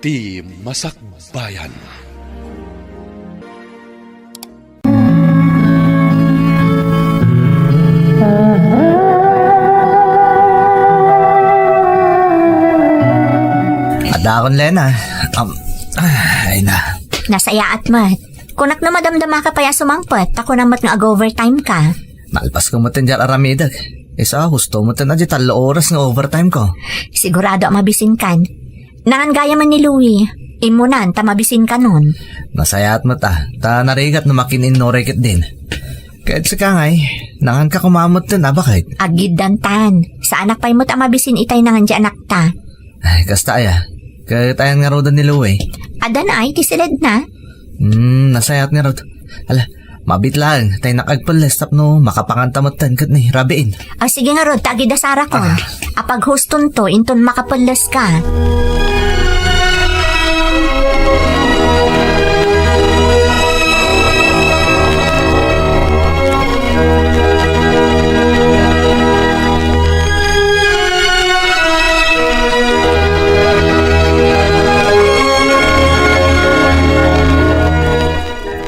Iti Masakbayan. Adakon, Lena. Ay na. Nasayaat mat. Kunak na madamdama ka pa ya sumangpot, ako namat nga ag-overtime ka. Malpas ko mo tin dyan aramidag. Isa, gusto mo tin na di 3 oras nga overtime ko. Sigurado mabisin kan. Naan gaya man ni Louie. Imunan, mabisin ka nun. Nasayaat mo ta. Ta narigat na makinin no rekit din. Kahit sa kangay, nangan ka kumamot tin, bakit? Agid dantan. Sa anak pa'y mo mabisin itay nangan di anak ta. Ay, kasta ya. Kahit ayan nga rodan ni Louie. Adan ay, tisilid na. Nasayat nga rod. Ala, mabit lang. Tayo nakagpalestap no, makapangantamot tan kat ni Rabiin. Sige nga rod, tagid asara ko. Apag huston to, inton makapalas ka.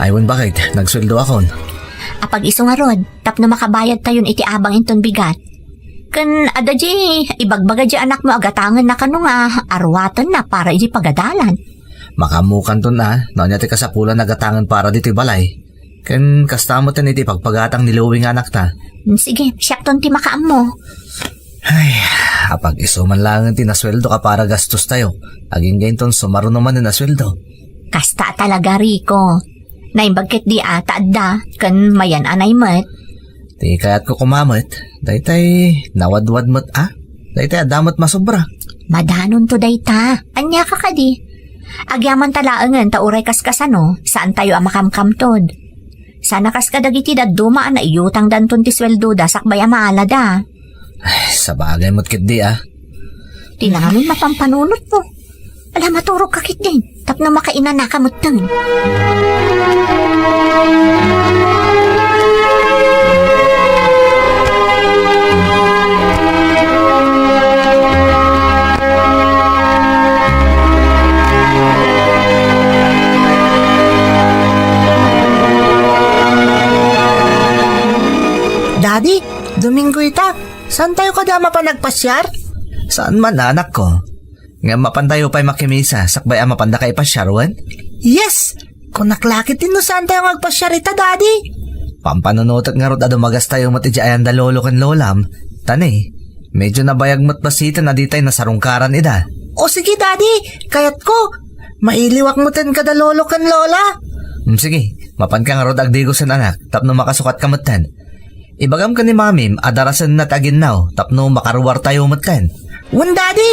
Aywan bakit? Nagsweldo akon. Apag iso nga rod, tapno makabayad tayon iti abang inton bigat. Kan adaji, ibagbaga di anak mo agatangan na kano nga, arwatan na para iti pagadalan. Makamukan to na, nonya ti kasapulan nagatangan para dito balay. Kan kastamo tan iti pagpagatang niluwing anak ta. Sige, siyak ton ti makaam mo. Ay, apag iso man lang ti nasweldo ka para gastos tayo. Aging gayon ton sumaro naman na nasweldo. Kasta talaga, Rico. Naimbagkit di ata da, kan mayan anay mat. Di kaya't ko kumamot, daytay nawadwad mo't daytay adamot masobra. Madanon to dayta, anya ka kadi. Agyaman talaangan ta uray kaskasano, saan tayo makamkamtod. Sana kas kadagiti dumaan na iyutang danton ti sweldo da sakbay amaala da. Ay, sa bagay mo't kit di Tinamin mapampanunot mo. Ala maturog kakit din, tapno makainan na kamot tan. Daddy, Domingo ita, saan tayo kadama pa nagpasyar? Saan man anak ko? Nga mapantayo pa'y makimisa, sakbay mapanda kay pasyarwan? Yes! Kung naklakit din no saan tayo magpasyar ita, Daddy? Pampanunutot nga rod ado magas tayo matidya ayan da lolo kan lolam. Tani, medyo nabayag mo't pasita na di tayo nasarungkaran ida. O sige, Daddy, kayat ko. Mailiwak mo ten kada lolo kan lola. Sige, mapan ka nga rod agdigo sa anak, tapno makasukat ka mo't ten. Ibagam ka ni mamim, adarasan na tagin now, tapno makaruwar tayo mo't ten. Wan, Daddy!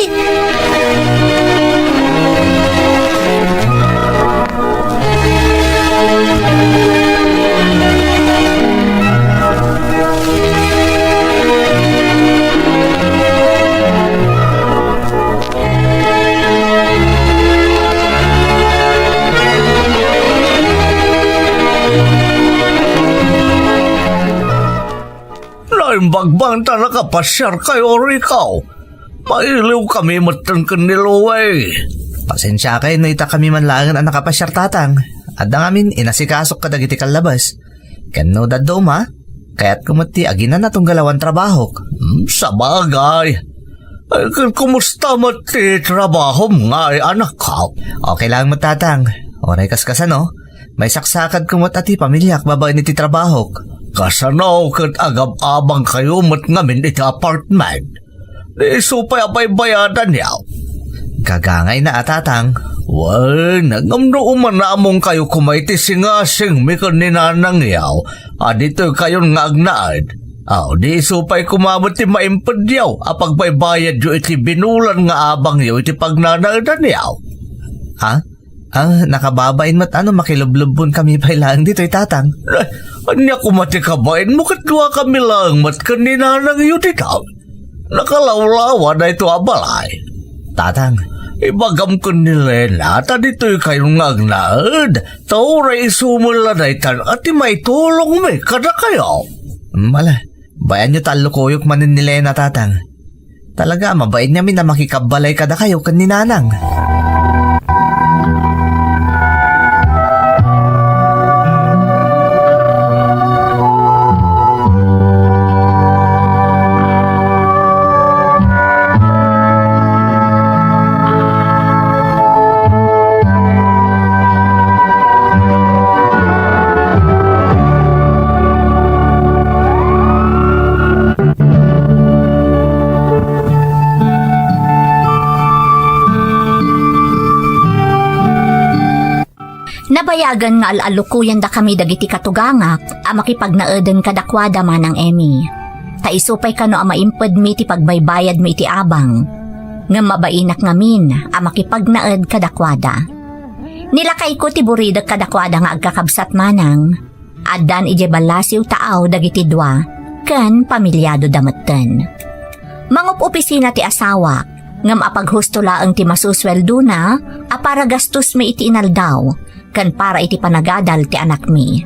Bagbang ta nakapasyar kayo, Rico. Mailiw kami matan kaniluway. Pasensya kayo, no ita kami manlangan ang nakapasyar tatang. At na ngamin, inasikasok ka dagiti kalabas. Kano dadom kaya't kumati aginan na tong galawan trabaho. Sa bagay. Ay, kumusta mati trabaho nga anak ka? Okay lang matatang. Oray kaskas may saksakad kumot ati pamilyak babae ni ti trabaho. Kasanaw kat agab-abang kayo mat ngamin iti apartment. Di supay abay-bayadan yaw. Gagangay na atatang. Well, nagamno umanamong kayo kumaiti singasing mi kaninanang yaw. Adito kayon nga agnaad. Di supay kumabot ti maimpad yaw. Apagbaybayad yo iti binulan nga abang yaw iti pagnanaadan yaw. Nakababain mo't makilublubon kami pa lang dito tatang. Anya kumati kabain mo katwa kami lang mat kanina nang yutitaw. Nakalawlawa na ito abalay. Tatang. Ibagam ko ni Lena, dito'y kayong ngagnaad. Tauray isumula na itan at may tulong may kada kayo. Mala, bayan nyo talo koyok manin ni Lena tatang. Talaga, mabait niya na makikabalay kada kayo kaninanang. Nabayagan nga alalukuyan da kami dagiti katugangak a makipagnaeden kadakwada man ang Emmy. Taisupay kano a maimped mi ti pagbaybayad mi iti abang. Nga mabainak ngamin a makipagnaed kadakwada. Nilakay ko ti buridag kadakwada nga agkakabsat manang. Addan ije balasiw taaw dagiti dua ken pamilyado dametten. Mangup opisina ti asawa ngam apaghusto laeng ti masusweldo na a para gastos mi iti inaldaw kan para iti panagadal ti anak mi.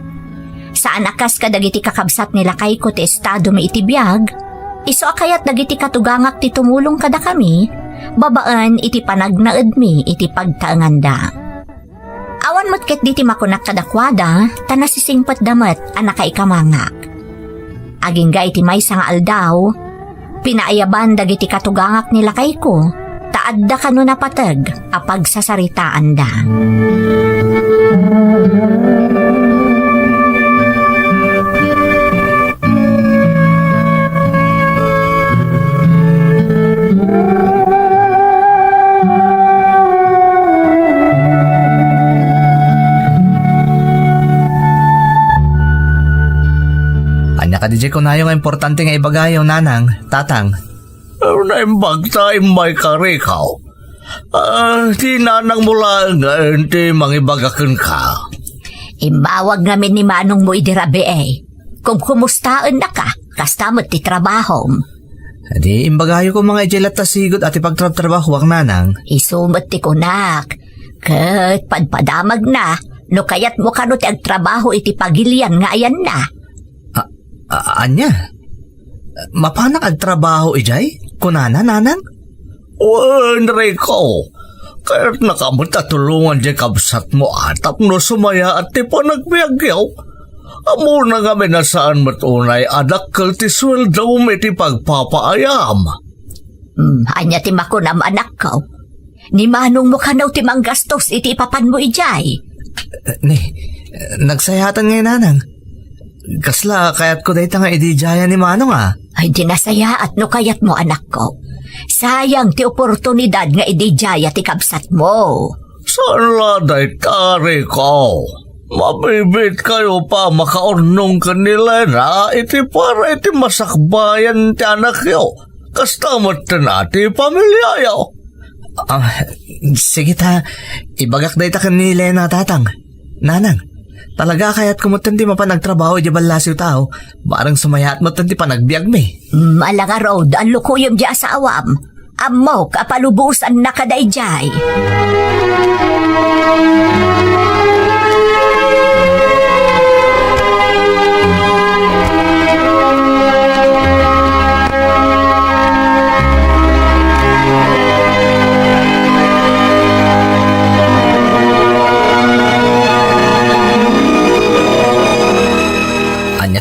Saan akas kadagiti kakabsat nila kay ko ti estado mi iti biyag, iso akayat dagiti katugangak ti tumulong kada kami, babaan iti panagnaed mi iti pagtaanganda. Awan mo't ket diti makunak kadakwada, tanasisingpat damat anaka ikamangak. Agingga iti maysa nga aldaw, pinaayaban dagiti katugangak nila kay ko, taadda kano napatag a pagsasaritaan da. Anya ka DJ kunayo nga importante nga ibagayo nanang, tatang. Naimbag tayo may karikaw. Di nanang mula nga hindi mangibagakan ka. Imbawag namin ni Manong mo idirabe kung kumustaan na ka, kastamot ti trabaho. Di imbagayo ko mga ijelat tasigod at ipagtrabaho wak nanang. Isumot ti kunak. Kat padpadamag na, no kayat mo kano ti agtrabaho iti pagilian nga ayan na. Anya? Mapanak agtrabaho ijay? Kunana nanang? Enrico, kaya't nakamot at tulungan di kabsat mo atap no sumaya at ti panagbiagyaw. Amo na nga minasaan matunay adak ti sweldo may ti pagpapaayam. Anya ti makunam anak ko. Ni Manong mo kanaw ti manggastos iti ipapan mo ijay. Nagsayatan ngayon nanang. Kasla kayat ko dahita nga idijaya ni Manong Ay dinasaya at no kayat mo anak ko. Sayang ti oportunidad nga idijaya ti kabsat mo. Saan laday tari ko? Mabibit kayo pa makaurnong kanila na iti para iti masakbayan ti anak yo. Kastamot na ti pamilya yo. Sige ta, ibagak dahita ka ni Lena tatang. Nanang, talaga kaya't kumutan di mapanagtrabaho di balasiw tao, barang sumayat mo tanti panagbiag me. Malanga road, ang lukuyom di sa awam. Amok, apalubusan na kadayjay.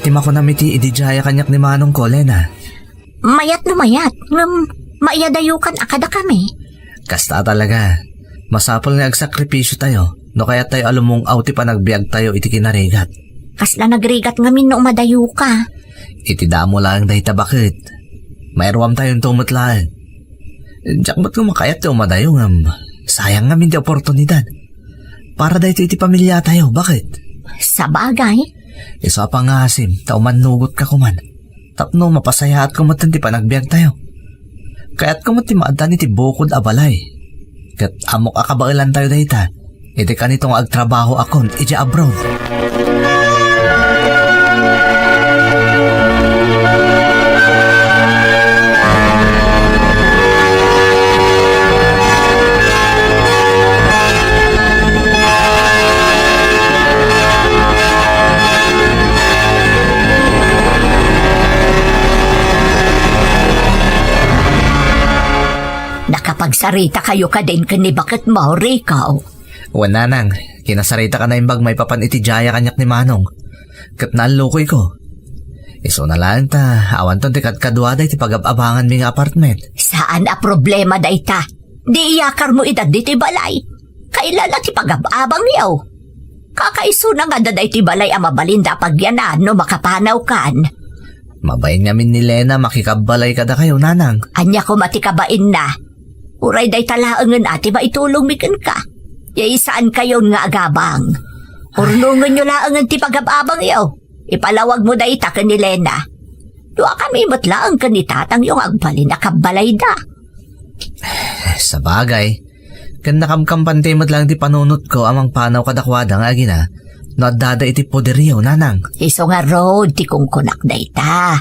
Tim ako na miti idijaya kanyak ni Manong ko, Lena. Mayat na mayat, maiyadayukan akada kami. Kasta talaga. Masapol nga agsakripisyo tayo, no kaya tayo alumong awti pa nagbiag tayo iti kinarigat. Kasla nagrigat ngamin no madayo ka. Iti damo lang dahita bakit. Mayroam tayong tumutlaan. Diyak ba't kung makayat tayo madayo sayang ngamin di oportunidad. Para dahito iti pamilya tayo, bakit? Sa bagay. Isa pa nga asim, tao manugot ka kuman. Tapno mapasaya at kumatan ti panagbiag tayo. Kaya't kumati maadan iti bukod abalay. Kat amok akabailan tayo dahita. Iti kanitong agtrabaho akon, iti abroad. Nakapagsarita kayo ka din kani bakit mo, Rico? Wala nang, kinasarita ka na imbag may papan iti jaya kanyak ni Manong. Kat nalukoy ko. Iso na lang ta, awan ton tikat kadwada iti pag-abangan mi nga apartment. Saan a problema dayta? Di iyakar mo edad di ti balay. Kailala ti pag-abang yaw. Kakaiso na nga daday ti balay ang mabalinda pagyanan no makapanaw kan. Mabayin ngamin ni Lena makikabalay kada kayo, nanang. Anya ko matikabain na. Uray day talaangan ati maitulong mikan ka. Yay saan kayo nga agabang. Urnungan nyo laang ti pagababang yaw. Ipalawag mo da ita ka ni Lena. Dua kami matlaang ka ni tatang yung agbalin na kabalay da. Sa bagay, kan nakamkampante mo't lang ti panunot ko amang panaw kadakwada nga gina, no dada iti poderyo, nanang. Iso nga road, ti kong kunak da ita.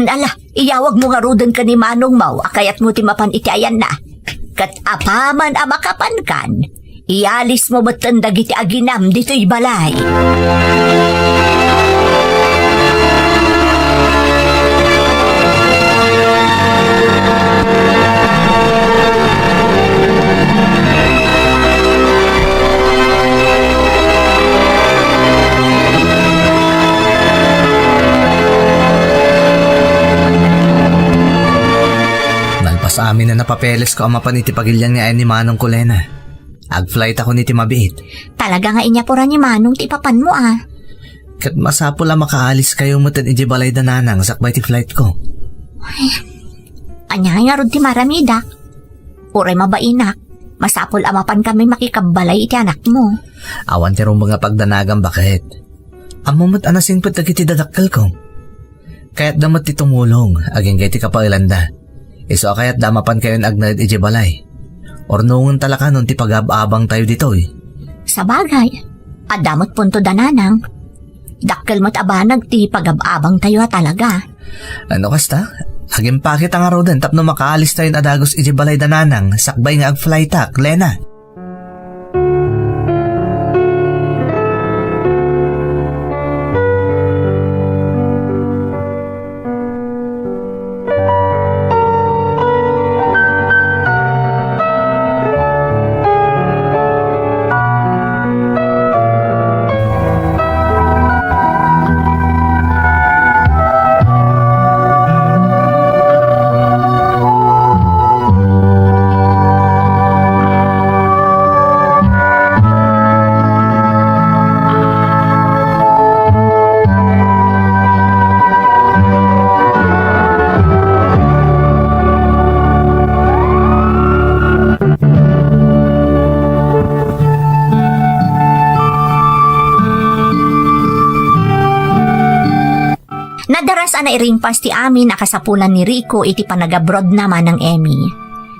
Ala, iyawag mo nga rodan ka ni Manong Mau, akayat mo ti mapan iti ayan na. Kat apaman amakapan kan, ialis mo matanda iti aginam dito'y balay. Sa amin na napapeles ko ang mapan iti pagilyan nga ni Manong Kulena. Ag-flight ako ni ti mabiit. Talaga nga inyapura ni Manong ti papan mo ah. Kat masapula makaalis kayo mo tan iti balay da nanang sakbay ti flight ko. Anya nga rod ti maramida. Uray mabainak. Masapul amapan kami makikabalay iti anak mo. Awan ti rong mga pagdanagang bakit. Amumot anasing pat iti dadakkel ko. Kaya't damat ti tumulong aging kay ti kapailanda. Iso kaya't damapan kayo agnad iti balay. Ornungon talaka nun ti pag-abang tayo ditoy. Sa bagay, adamot punto dananang. Dakkel mo't abanag ti pag-abang tayo talaga. Ano kasta? Aging pakit ang arodan tapno makaalis tayo adagos iti balay dananang sakbay nga ag-fly tak, Lena. Ana iringpas ti amin nakasapulan ni Rico iti panagabroad naman ng Emmy.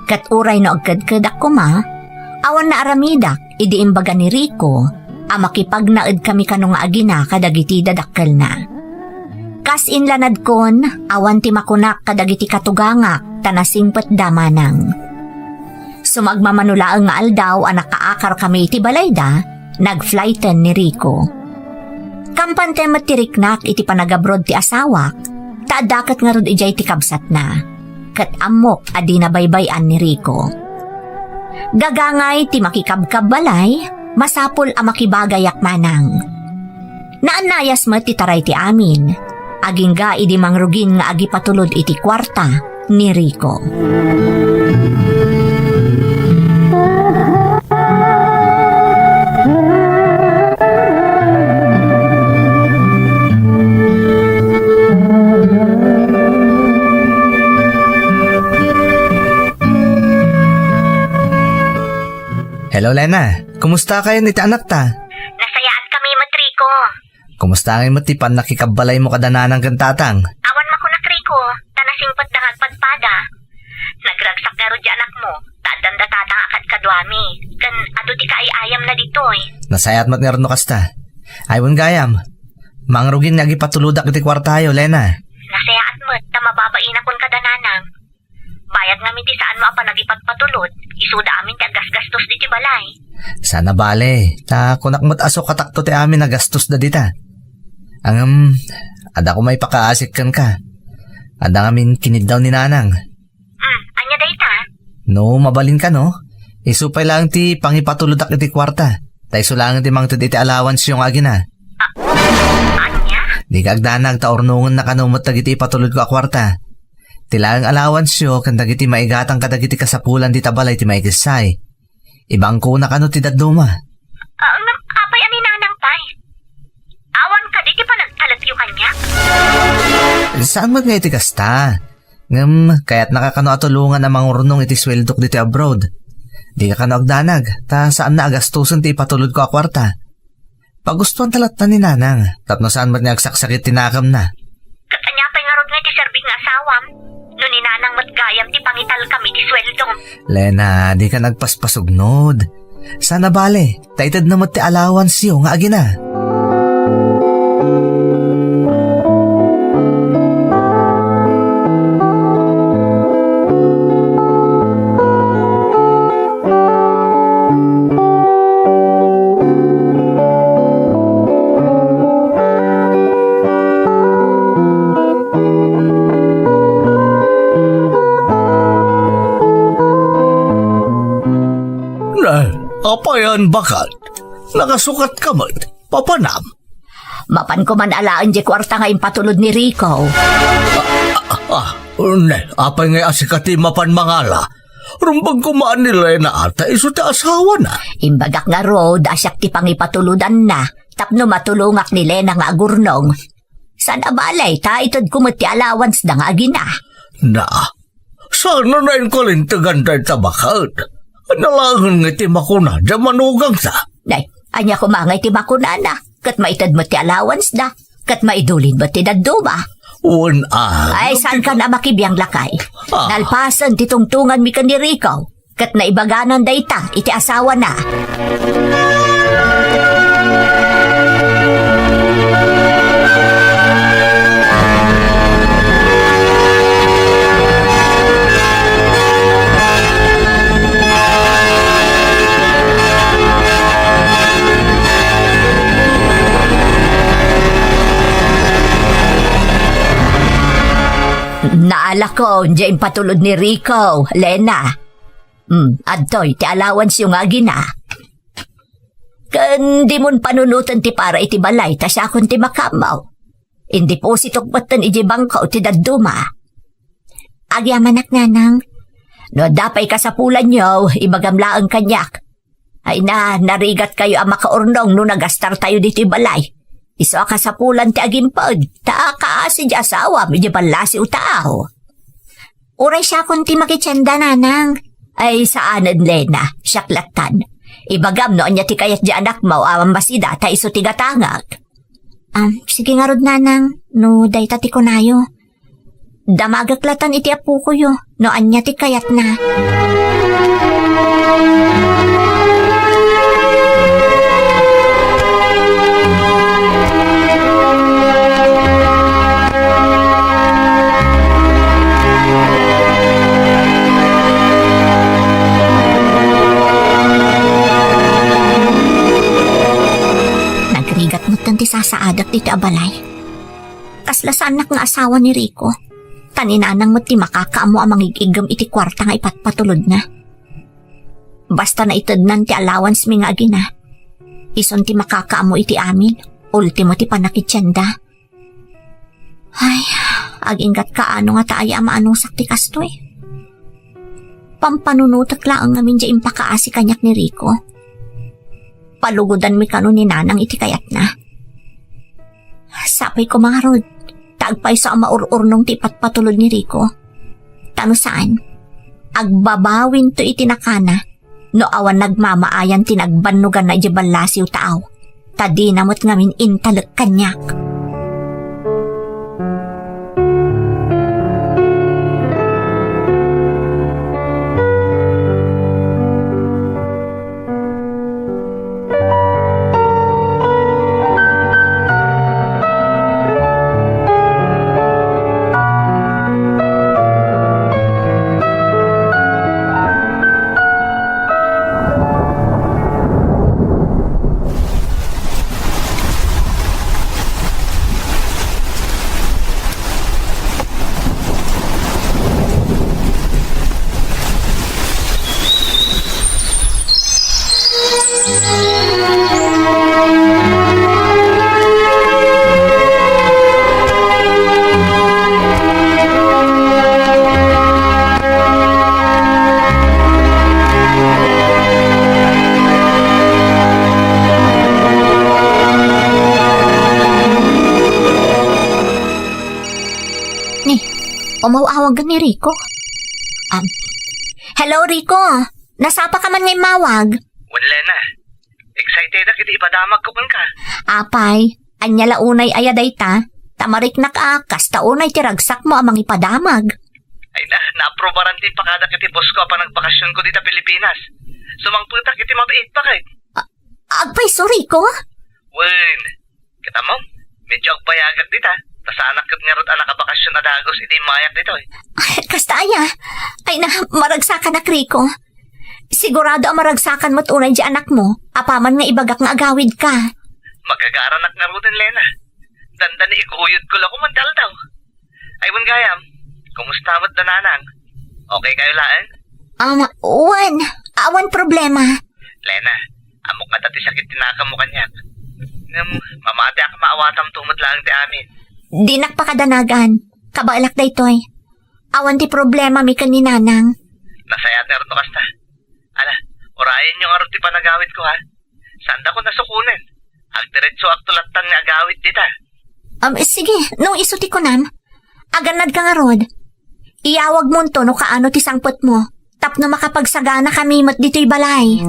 Kat uray no agkadkadak ko ma, awan na aramidak idi imbaga ni Rico, makipagnaed kami kanong agina kadagiti dadakkel na. Kas inlanad kon, awan ti makunak kadagiti katugangak tanasingpet damanang. Sumagmamanulaang nga aldaw ang nakaakar kami iti balayda, nagflighten ni Rico. Kampante matiriknak iti panagabroad ti asawak, taadakat nga rod ijay ti kabsat na. Kat amok adi na baybayan ni Rico. Gagangay ti makikabkab balay, masapul a makibagayak manang. Naanayas mo ti taray ti amin, aging ga idi mangrugin nga agi patulod iti kwarta ni Rico. Hello, Lena. Kumusta kayo ni ti anak ta? Nasayaan kami, Matriko. Kumusta ngayon mo ti pan nakikabalay mo kadananang kantatang? Awan makunak, Rico. Tanasingpad na agpadpada. Nagragsak na ro di anak mo. Tadanda tatang akad kadwami. Kan ado di kaayayam na ditoy. Nasayat mat nga rin kasta. Aywan gayam. Mangrugin nga gipatuludak iti kwartayo, Lena. Nasayaat mo, ta mababain akong kadananang. Bayad nga ti saan mo apa nagipagpatulod. Isuda amin ti agasgastos di ti balay. Sana bale. Ta kunak mo't aso katakto ti amin na gastos da dita. Ada ko may pakaasik kan ka. Ada ngamin kinid daw ni nanang. Anya dayta? No, mabalin ka no. Isupay lang ti pangipatuludak iti kwarta. Ta isulangan ti mangtod iti allowance yung agina. Anya? Di kagdanag ta ornungan na kanumot tagiti ipatulod ko a kwarta. Tilang allowance yo kan dagiti maigatang kadagiti kasapulan di tabalay ti maikisay. Ibang ko na kano ti daduma. Apay ani nanang tay. Awan ka di ti pa nagtalatyo kanya. Saan mo nga iti kasta? Kaya't nakakano atulungan ang mga urnong iti sweldok diti abroad. Di ka kano agdanag, ta saan na agastusan ti ipatulod ko a kwarta. Pagustuhan talat na ni Nanang. Tapno saan ba't niya agsaksakit tinakam na? Kanya pa'y nga rod nga ti serbing nga asawam. No ni Nanang matgayam ti pangital kami ti sweldong. Lena, di ka nagpaspasugnod. Sana bale, taitad na mo ti allowance yo nga agi na. Apayan bakat? Nakasukat ka man? Papanam? Mapan ko man alaan di kwarta nga impatulod ni Rico. Apay nga asikati mapan mangala. Rumbag kumaan ni Lena ata iso ti asawa na. Imbagak nga rod, asyak ti pangipatuludan na. Tapno matulungak ni Lena nga agurnong. Sana balay, ta itod kumot ti allowance da nga agina. Na, sana na yung kalintagan tayo tabakat. Nalangan nga ti makuna, da manugang sa. Nay, anya kumangay ti makunana. Kat maitad mo ti allowance da. Kat maidulin mo ti daduma. Ay, saan ka na makibiyang lakay? Nalpasan ti tungtungan mi ka ni Rico. Kat naibaganan da ita, iti asawa na. Naala ko, diyan patulod ni Rico, Lena. Adtoy, ti allowance yung agina. Kan di mon panunutan ti para iti balay, ta siya akong ti makamaw. Indi po si tukbatan iti bangkaw ti daduma. Agyamanak Nanang. No, dapay ka sa pulan nyo, ibagamlaang kanyak. Ay narigat kayo ang makaurnong no nagastar tayo dito balay. Iso ka sa pulan ti agimpod, ta kaasi di asawa, medyo balasi utao. Uray siya kung ti makitsenda, Nanang. Ay saanan, Lena, siyaklatan. Ibagam no anya ti kayat di anak mo, basida, ta iso ti gatangag. Sige nga rod, Nanang, no dayta ti kunayo. Damagaklatan iti apu ko yo, no anya ti kayat na. Ti sasaadak dito abalay. Kaslasanak nga asawa ni Rico. Taninanang mo ti makakaamo ang mangigigam iti kwarta nga ipatpatulod na. Basta na itadnan ti allowance mi nga agina. Ison ti makakaamo iti amin. Ultimo ti panakitsyanda. Ay, aginggat kaano nga taaya maanong sakti kastoy. Pampanunutak lang ngamin dya impakaasi kanyak ni Rico. Palugodan mi kano ni Nanang iti kayat na. Sapay ko mga rod, tagpay sa maururnong tipat patulod ni Rico. Tano saan? Agbabawin to itinakana, no awan nagmamaayan tinagbanugan na ijabalasiw taaw. Tadi namot ngamin intalag kanyak. Umawawag ni Rico. Hello, Rico. Nasapa ka man ngay mawag? Wala na. Excited na kiti ipadamag ko ka. Apay, anya launay aya dayta, tamarik na ka, kasta unay tiragsak mo amang ipadamag. Ay na-aprobaran ti pakada kiti boss ko pa nagbakasyon ko dito Pilipinas. Sumangpunta kiti mabait pa kay. Agpay, sorry ko. Wen, kita mo, medyo agbayagag dita. Tas anak kat nga rot anak bakasyon na dagos, hindi mayak dito eh. Ay, kasta aya. Ay na, maragsakan na Rico. Sigurado ang maragsakan mo't unay di anak mo, apaman nga ibagak nga agawid ka. Magkagaranak nga rutin, Lena. Dandan ikuyod ko lang kumandal daw. Ay, wan gayam, kumusta mo't dananang? Okay kayo laan? Wan, awan problema. Lena, amok nga dati sakit tinaka mo kanyak. Mamati ako maawatam tumod lang ti amin. Di nakpakadanagan, kabalak daytoy. Awan ti problema mi kaninanang. Nasayat nga rin kasta. Ala, orayan yung arot ti panagawit ko ha. Sanda ko nasukunin. Agdiretso aktulatan nga agawit dita. Sige, nung isuti ko nam. Aganad ka nga rod. Iyawag mo to no kaano ti sangpot mo. Tapno makapagsagana kami mat dito'y balay.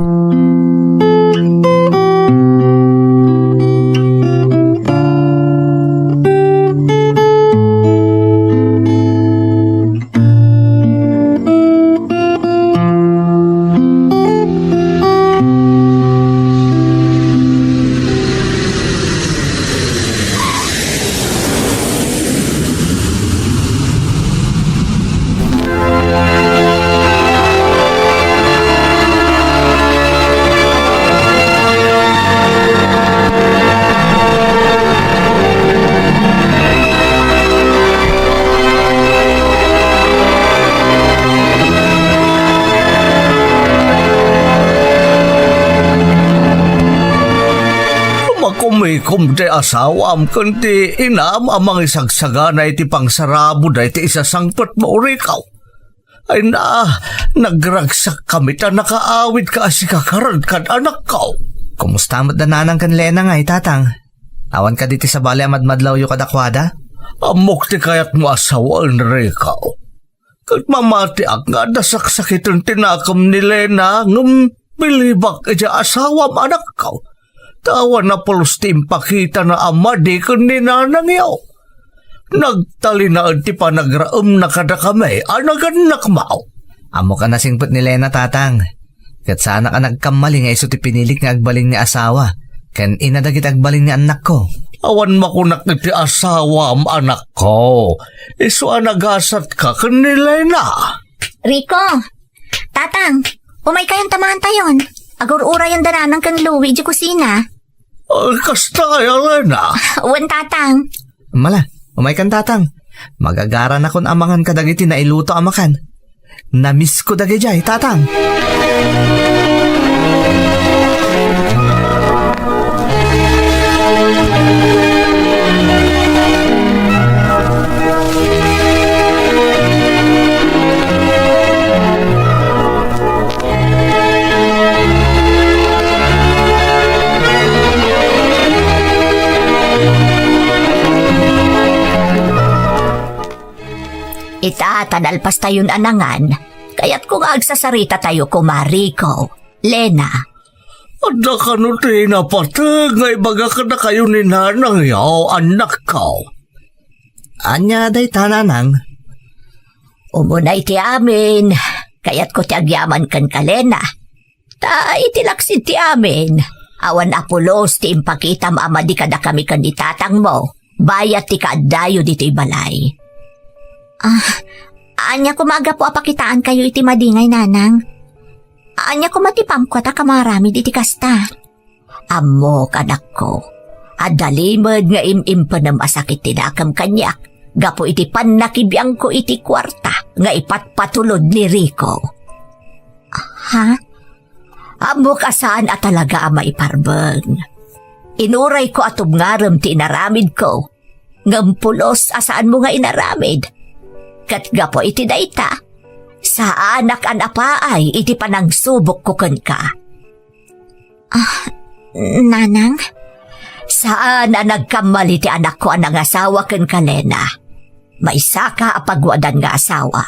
Kumikom ti asawam kunti inam amang isagsagana iti pangsarabo da iti isasangpot mo urikaw. Ay nagragsak kami ta nakaawid ka asikakaran kan anak ka. Kumusta mo't dananang kan Lena nga tatang? Awan ka diti sa bali amadmadlaw yu kadakwada? Amok ti kayat mo asawaan rikaw. Kat mamati ak nga dasaksakitan tinakam ni Lena ngam bilibak iti asawam anak ka. Tawa na pulos ti impakita na ama di kundi nanang yaw. Nagtali na ti panagraam na kada kami, anaganak mao. Amo ka nasingpot ni Lena tatang. Kat sana ka nagkamali nga iso ti pinilik nga agbaling ni asawa. Kan inadagit agbaling ni anak ko. Awan makunak iti asawa am anak ko. Iso anagasat ka kan ni Lena. Rico, tatang, umay kayong tamahan tayon. Agur-ura yung daranang kang Louie di kusina. Kasta Lena. Wan tatang. Mala, umay kan tatang. Magagara na kun amangan kadagiti na iluto amakan. Namiss ko dagijay, tatang. Tanalpas tayon anangan, kaya't kung agsasarita tayo kumariko, Lena. Ada ka no ti napatag, nga ibaga ka na kayo ni nanang yaw, anak ka. Anya day tananang? Umunay ti amin, kaya't ko ti agyaman kan ka, Lena. Ta itilaksid ti amin, awan apulos ti impakita ama di kada kami kan di tatang mo, bayat ti kaadayo dito'y balay. Anya kumaga po apakitaan kayo iti madingay nanang. Anya kumatipam ko ta kamarami iti kasta. Amo kanak ko. Adalimod nga imimpanam asakit tinakam kanyak. Gapo iti panakibiyang ko iti kwarta nga ipatpatulod ni Rico. Ha? Amo kasaan at talaga ama iparbeng. Inuray ko atong ngaram ti inaramid ko. Ngampulos asaan mo nga inaramid. Kat gapo iti dayta, sa anak an apaay iti panangsubok ko ken ka. Nanang? Saan na nagkamali ti anak ko ang asawa ken ka, Lena? May saka apagwadan nga asawa.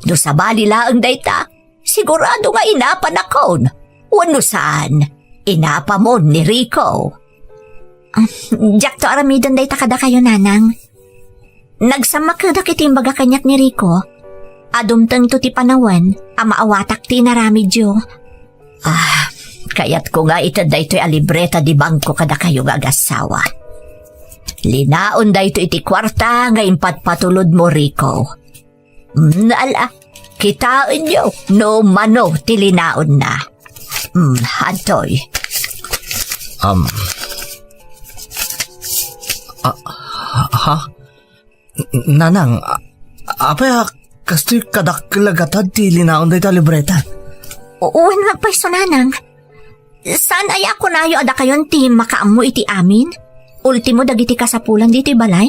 No sa bali laang dayta, sigurado nga inapan akon. Wano saan? Inapa mo ni Rico. Jack to aramidon day takada kayo, nanang. Nagsamak na kitimbaga kanyak ni Rico. Adumtang to ti panawan, amaawatak ti naramidyo. Kaya't ko nga ito day to'y alibreta di bangko kada kayo gagasawa. Linaon day to iti kwarta nga impat patulod mo, Rico. Naala, kitain nyo, no mano ti linaon na. Hantoy. Nanang, apay kastoy kadaklagatan ti linaon day ta libreta. Uwan magpaiso, nanang. Saan ay ako nayo ada kayon ti makaammo iti amin? Ultimo dagiti kasapulan dito balay?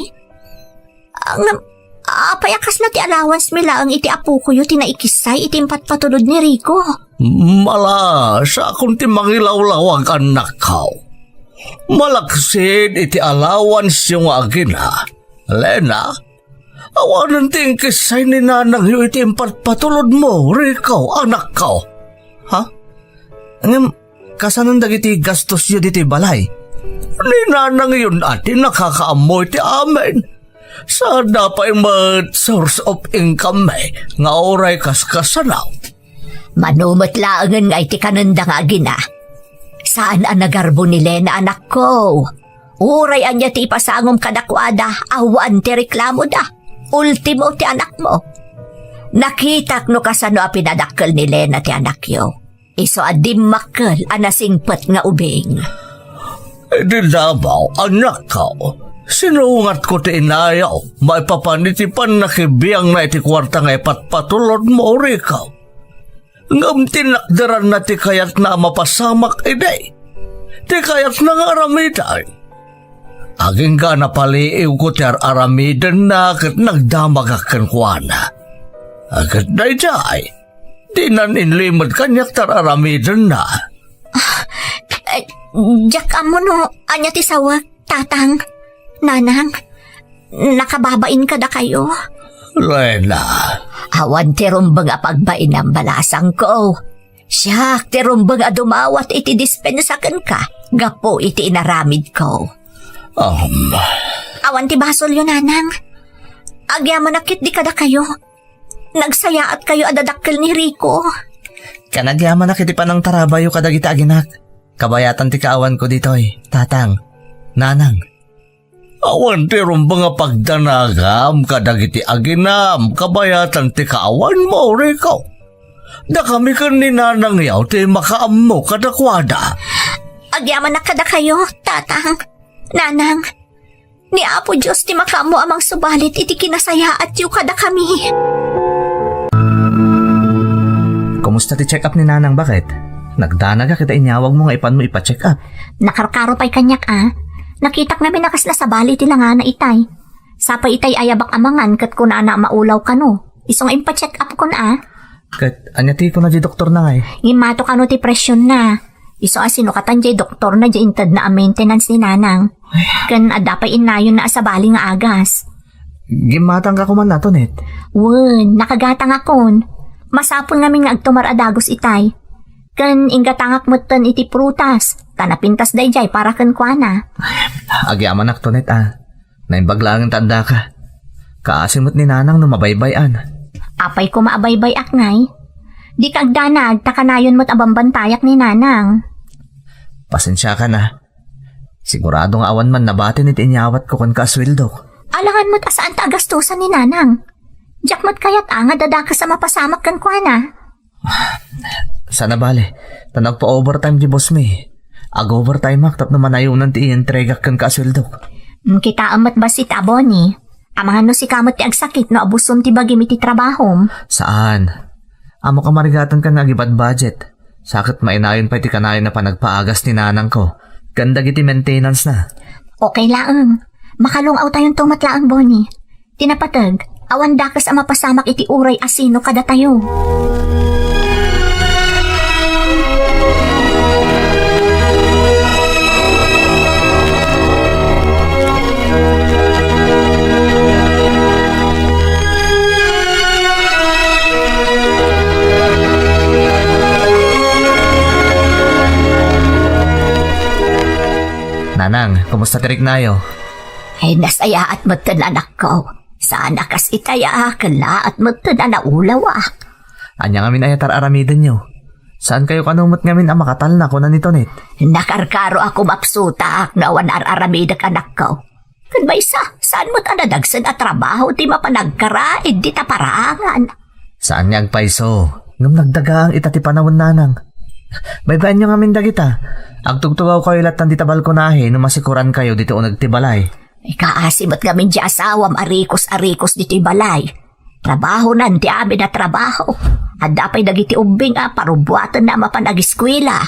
Apay akas na ti allowance mila ang iti apo ko yu tinaikisay iti patulod ni Rico. Mala, sa akong ti mangilawlawag anak kao. Malaksid iti allowance yung agina. Lena, awanan ting kisay ni nanang yu iti patulod mo, Rico, anak kao. Ha? Ngam, kasanan dagiti gastos yu diti balay? Ni nanang yun ati nakakaamoy ti amin. Sa dapay source of income nga oray kaskasanaw. Manumot laangan nga iti kananda nga agina. Saan ang nagarbo ni Lena, anak ko? Uray anya ti ipasangom kadakwada, awan ti reklamo da. Ultimo ti anak mo. Nakitak no kasano a pinadakkel ni Lena ti anak yo. Iso adim makkel anasingpet nga ubing. Di dabaw, anak ka. Sinungat ko ti inayaw, maipapanitipan na kibiyang na iti kwarta nga ipatpatulod mo, Rico. Ngam tinakdaran na ti kayat na mapasamak iday. Ti kayat na nga aramiday. Aging ka napaliiw ko ti aramidan na kat nagdamagakan kwa na. Agad na iday. Di nan inlimad kanyak tar aramidan na. Jack amo no, anya ti sawa, tatang, nanang, nakababain ka da kayo. Lena. Awan ti rumbang a pagbain ang balasang ko. Siyak ti rumbang a dumawat iti dispensakan ka, gapo iti inaramid ko. Awan ti basol yun, nanang. Agyaman nakit di kada kayo. Nagsayaat kayo adadakkel ni Rico. Kanagyaman na kiti pa ng tarabayo kadagita aginak. Kabayatan ti kaawan ko ditoy, tatang, nanang. Awan ti rumbang a pagdanagam kadagiti aginam, kabayatan ti kaawan mo, Rico. Da kami kan ni nanang yaw ti makaammo kadakwada. Agyaman na kada kayo, tatang, nanang. Ni Apo Diyos ti makaammo amang subalit iti kinasayaat yu kada kami. Kumusta ti check up ni nanang, bakit? Nagdana ka kita inyawag mo nga ipan mo ipa-check up. Nakarkaro pa'y kanyak Nakitak namin nakas na sa bali ti nga na itay. Sapa itay ayabak amangan kat ko na maulaw ka no. Isong ipa-check up ko na Kat anya ti ko na di doktor na nga Imato ka no ti presyon na. Iso asino katan di doktor na di intad na maintenance ni nanang. Kan adapay inayon na sa bali nga agas. Gimatang ka kuman nato, net. Wen, nakagatang akon. Masapon namin nga agtumar adagos itay. Kan ingatangak mutan iti prutas, tanapintas dayjay para kan kuana. Agyaman nak to, net, Naimbaglangan tanda ka. Kaasimot ni nanang no mabaybayan. Apay ko maabaybay aknay. Di kagdanag, takanayon mo't abambantayak ni nanang. Pasensya ka na. Siguradong awan man nabatin iti inyawat ko kon kaswildo. Alangan mo't asaan ta agastusan ni nanang. Diyak mo't kayat nga dadaka sa mapasamak kan kuana. Sana bale, tanag pa overtime di boss me. Ag-overtime ak, tapno manayunan ti i-entrega kan kaswildo. Kita amat ba si Taboni? Amahan no si kamot ti agsakit no abuson ti bagim iti trabahom. Saan? Amo ka marigatan ka nagibad budget. Sakit mainayon pa iti kanayon na panagpaagas ni nanang ko. Ganda iti maintenance na. Okay laang. Makalungaw tayong tumatlaang, Bonnie. Tinapatag, awan dakas ang mapasamak iti uray asino kada tayo. Nanang, kumusta tirik nayo? Ay nasayaat mo to anak ko. Sana kas itaya kala at mo to na ulaw Anya ngamin ayatar aramidan nyo. Saan kayo kanumot ngamin ang makatal na kunan nito net? Nakarkaro ako mapsuta na wanar aramidak anak ko. Kun ba isa, saan mo ta nadagsan at trabaho ti mapanagkara, hindi ta parangan. Saan niya agpaiso? Ngam nagdaga ang itati panawon nanang. Baybayan nyo ngamin dagita. Agtugtugaw kayo lahat ng dita balkonahe no masikuran kayo dito o nagtibalay. Ikaasimot gamin di asawam arikos dito'y balay. Trabaho nan di amin na trabaho. At dapay dagiti ubing parubuatan na mapanag-eskwela.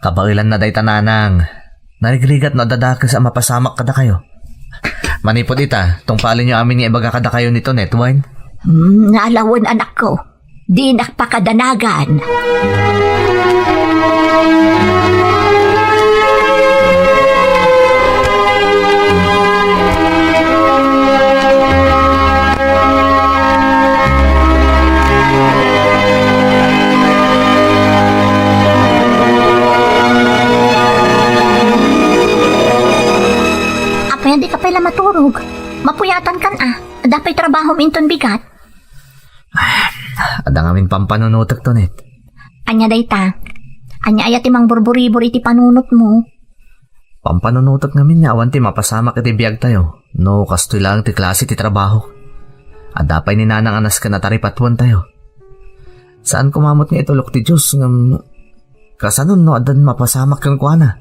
Kabagilan na day tananang. Narigrigat na dadakis ang mapasamak kada kayo. Manipod ita, tungpalin nyo amin nga ibaga kada kayo nito netwine. Nalawon anak ko. Di nakpakadanagan. Apay, di ka pala maturog. Mapuyatan kan Dapay trabaho minton bigat. Ada ngamin pampanunutak to net. Anya dayta. Anya ayat imang burburi-buri ti panunot mo. Pampanunutak ngamin niya awan ti mapasamak iti biyag tayo. No, kastoy lang ti klase ti trabaho. Adapay ni nanang anas ka na taripatuan tayo. Saan kumamot nga itulok ti Diyos ngam kasanon no adan mapasamak kang kuana.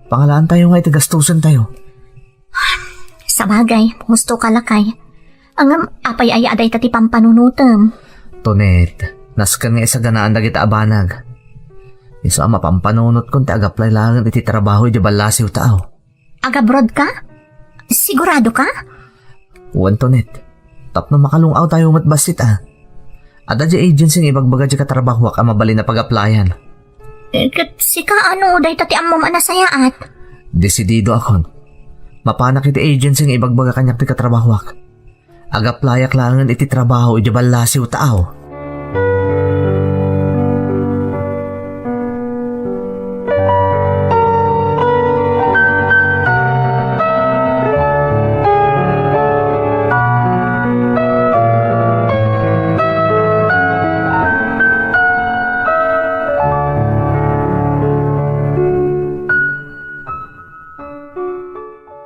Pangalaan tayo nga iti gastusan tayo. Sa bagay, gusto ka lakay. Ang apay ay aday tati pampanunutam. Tonet, naskan nga isa ganaan dagiti abanag. Isa mapampanunot kung ti agaplay lang iti trabaho di balasiw tao. Agabrod ka? Sigurado ka? Uwan Tonet, tapno makalungaw tayo matbasit Ada di agency nga ibagbaga di katrabaho ka mabali na pag-applyan. Si ka ano, day tati amom anasayaat. Desidido akon. Mapanak iti agency nga ibagbaga kanyak ti katrabahwak. Agaplayak langan iti trabaho iti balasiw tao.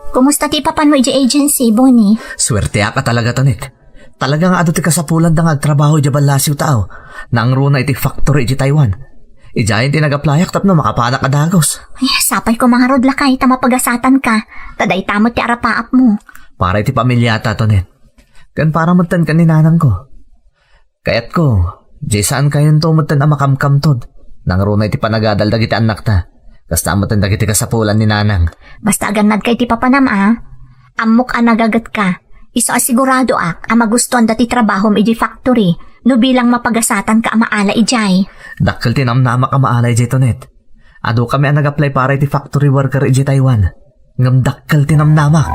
Kumusta ti papan mo iti agency, Bonnie? Swerte ka talaga Tonet. Talagang ado ti kasapulan da nga agtrabaho iti balasiw tao. Nangro na iti factory iti Taiwan. Ijayin ti nagaplayak tapno makapanak adagos. Ay, sapay ko mga rodla kay tamapagasatan ka. Taday tamot ti arapaap mo. Para iti pamilyata Tonet. Kan para mutan ka ni nanang ko. Kayat ko, di saan kayon to mutan ang makamkamtod. Nangro na iti panagadaldag iti anak ta. Kasta mutan dagiti kasapulan ni nanang. Basta ganad kay ti papanam Amok nagagat ka. Iso asigurado ang magustuhan dati trabaho iti factory. No bilang mapagasatan ka maala ijay. Dakkel tinamnama ka maala ijay Tonet. Ado kami ang nag-apply para iti factory worker iti Taiwan. Ngam dakkel tinamnama.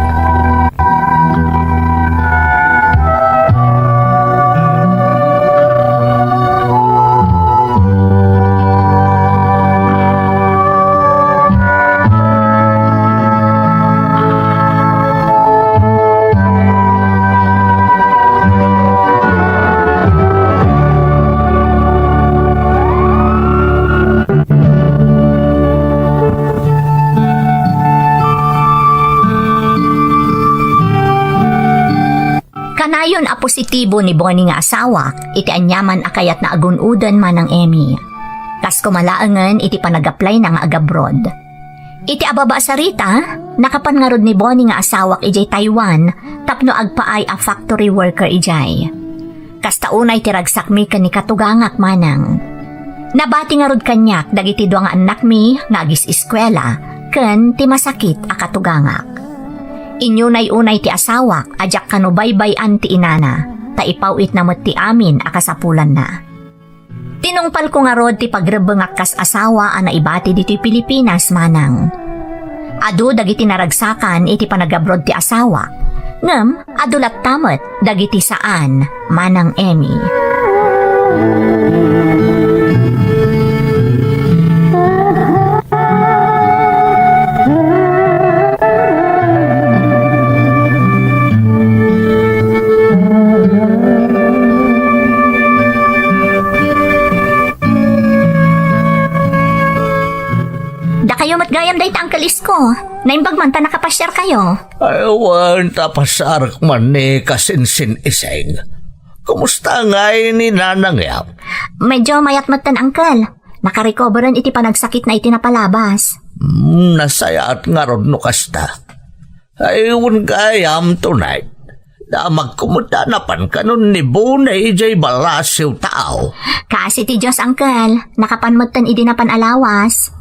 Kanayon positibo ni Bonnie nga asawa, iti anyaman akayat na agunudan man ng Emmy. Kas kumalaangan iti panag-apply na nga agabroad. Iti ababa sa Rita, nakapangarod ni Bonnie nga asawak ijay Taiwan, tapno agpaay a factory worker ijay. Kas taunay tiragsak mi kani katugangak manang. Nabati nga rod kanyak dagiti dua nga anak mi nagis eskwela, ken ti masakit a katugangak. Inyunay-unay ti asawak, ajak kanubaybay-an ti inana, taipawit na mo't ti amin akasapulan na. Tinungpal ko nga rod ti pagrebengak kas asawa ana ibati dito'y Pilipinas manang. Adu dagiti naragsakan iti panagabroad ti asawa, ngem adulat tamot dagiti saan manang Emmy. Da kayo matgayam day ta Uncle Isko. Naimbag man ta nakapasyar kayo. Aywan tapasarak man ni kasinsin iseng. Kumusta nga ni Nanang Yaw? Medyo mayat matan Uncle. Nakarecoveran iti panagsakit na iti napalabas. Nasaya at nga ron no kasta. Aywan gayam tonight. Da magkumuta na pan kanon ni Bunay jay balasiw tao. Kasi ti Diyos Uncle, nakapanmatan iti napan alawas.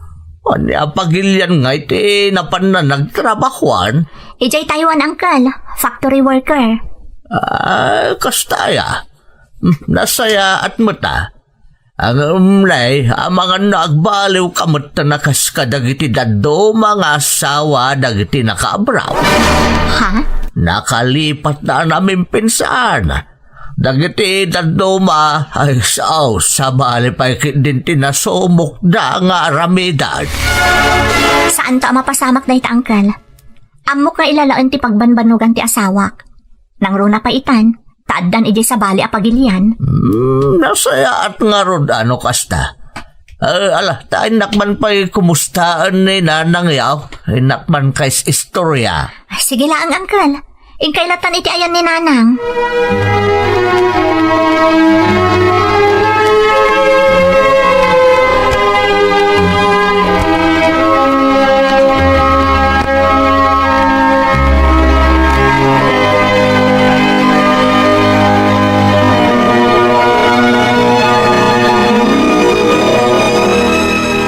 Ani apagilyan nga iti napan na nagtrabahuan. Ijay Taiwan Uncle, factory worker. Kastaya. Nasaya at mata. Ang umlay, mga nagbaliw kamot na nakaskadag iti dado mga asawa dagiti nakaabraw. Ha? Nakalipat na namin pinsan. Dagiti dadoma ay sa bali pa din tinasumok na nga aramidad. Saan ta mapasamak na ita Uncle? Amok nga ilalaan ti pagbanbanugan ti asawak. Nang runa pa itan, taaddan ijay sa bali apagilian. Nasaya at nga rod ano kasta. Tain nakman pa'y kumustaan ni Nanang Yaw. Nakman kay's istorya. Sige lang Uncle, ingkailatan iti ayan ni Nanang.